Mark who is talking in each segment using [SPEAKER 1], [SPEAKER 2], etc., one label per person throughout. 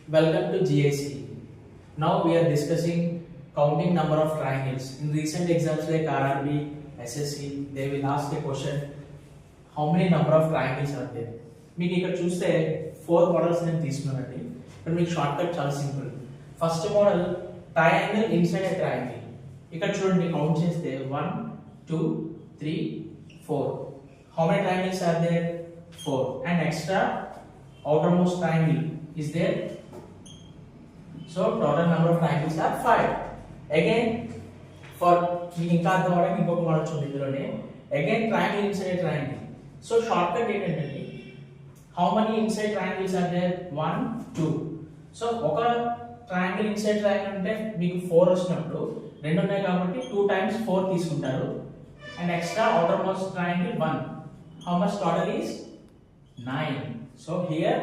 [SPEAKER 1] Welcome to GIC. Now we are discussing counting number of triangles. In recent exams like RRB, SSC, they will ask a question: how many number of triangles are there? మీకు ఇక్కడ చూస్తే 4 models నేను తీసుకున్నానండి. ఇక్కడ మీకు short cut చాలా simple. First model triangle inside a triangle. ఇక్కడ చూడండి కౌంట్ చేస్తే 1 2 3 4. How many triangles are there? 4. And extra outermost triangle is there. So total number of triangles are 5. Again, for మీకు ఇంకా అర్థం అవడానికి ఇంకొక మోడల్ చూడండి ఇందులోనే. Again triangle inside a triangle. So shortcut ఏంటంటే how many inside triangles are there? 1 2. So ఒక triangle inside triangle అంటే మీకు 4 వచ్చినప్పుడు రెండు ఉన్నాయి కాబట్టి 2 times 4 తీసుకుంటారు. And extra outermost triangle 1. How much total is 9. So here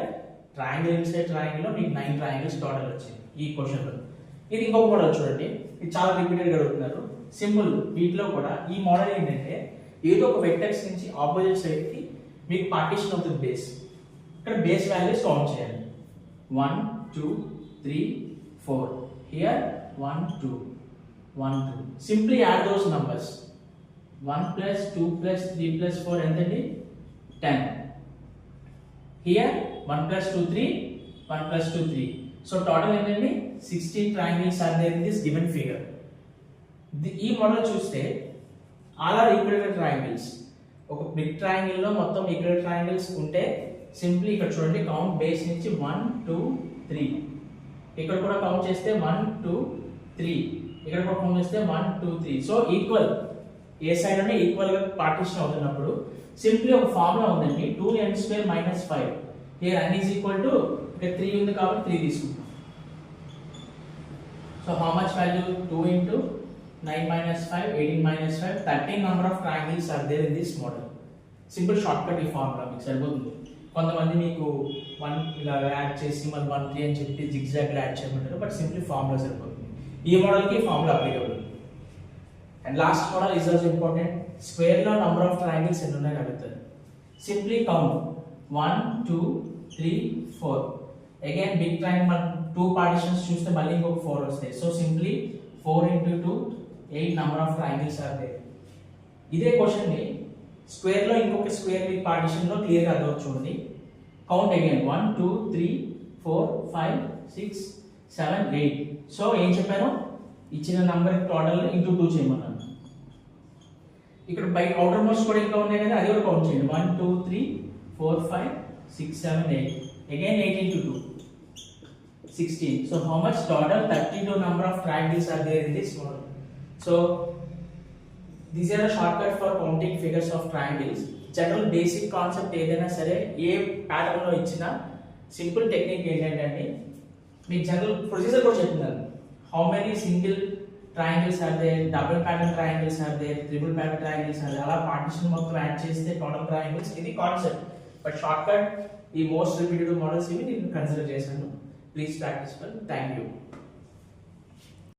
[SPEAKER 1] triangle inside triangle లో మీకు 9 triangles total వచ్చింది ఈ క్వశ్చన్ లో. ఇది ఇంకొక మోడల్ చూడండి, ఇది చాలా రిపీటెడ్ గా అడుగుతున్నారు. సింపుల్ వీటిలో కూడా ఈ మోడల్ ఏంటంటే ఏదో ఒక వెక్టర్స్ నుంచి ఆపోజిట్ సైడ్ కి మీకు పార్టీషన్ అవుతుంది బేస్. ఇక్కడ బేస్ వాల్యూస్ కౌంట్ చేయాలి. 1 2 3 4. Here 1 2 1 2. Simply add those numbers. 1 plus 2 plus 3 plus 4 ఎంతండి? 10. Here 1 plus 2 3 1 plus 2 3. So total ఏంటండి? 16 triangles are there in this given figure. ఈ మోడల్ చూస్తే all are equilateral triangles. ఒక బిగ్ ట్రయాంగిల్ లో మొత్తం equal triangles ఉంటే simply ఇక్కడ చూడండి కౌంట్ బేస్ నుంచి 1 2 3. ఇక్కడ కూడా కౌంట్ చేస్తే 1 2 3. ఇక్కడ కూడా కౌంట్ చేస్తే 1 2 3. సో ఈక్వల్ ఏ సైడ్ అంటే ఈక్వల్ గా పార్టీషన్ అవుతున్నప్పుడు సింప్లీ ఒక ఫార్ములా ఉందండి, 2n² - 5. Here n is equal to ఇక్కడ 3 ఉంది కాబట్టి 3 తీసుకుంటాం. So how much value? 2 into 9 minus 5 18 minus 5 13 number of triangles are there in this model. Simple short cut ఈ ఫార్ములా మీకు సరిపోతుంది. కొంతమంది మీకు 1 ఇలా యాడ్ చేసి మళ్ళీ 1 3 అని చెప్పి జిగ్జాగ్ యాడ్ చేయమంటారు, బట్ సింప్లీ ఫార్ములా సరిపోతుంది. ఈ మోడల్ కి formula applicable. And last model is also important. Square లో నంబర్ ఆఫ్ ట్రయాంగిల్స్ ఎన్ని ఉన్నాయని అడుగుతారు. Simply count 1 2 3 4. Again big triangle 2 partitions చూస్తే మళ్ళీ ఇంకొక 4 వస్తాయి. So simply 4 into 2 8 number of triangles are there. ఇదే క్వశ్చన్ ని స్క్వేర్ లో ఇంకొక స్క్వేర్ బిగ్ పార్టిషన్ లో క్లియర్ గా అర్థం చూడండి. Count again 1 2 3 4 5 6 7 8. సో ఏం చెప్పాను? ఇచ్చిన నంబర్ టోటల్ ఇంటూ 2 చేయమన్నాను. ఇక్కడ బై అవుటర్ మోస్ట్ కూడా ఇంకా ఉన్నాయి కదా, అది కూడా కౌంట్ చేయండి. 1 2 3 4 5 6 7 8. Again 8 into 2 16. So how much total? 32 number of triangles are there in this model. So these are a shortcut for counting figures of triangles. General basic concept ఏదైనా సరే ఏ pattern లో ఇచ్చినా సింపుల్ టెక్నిక్ ఏంటంటే మీకు general procedure కూడా చెప్తున్నాను. How many single triangles are there, double pattern triangles are there, triple pattern triangles are there, అలా partition మొత్తం యాడ్ చేస్తే టోటల్ ట్రయాంగిల్స్. ఇది కాన్సెప్ట్, బట్ షార్ట్ కట్ ఈ మోస్ట్ రిపీటెడ్ మోడల్స్ ఇవి నేను కన్సిడర్ చేశాను. Please practice. Thank you.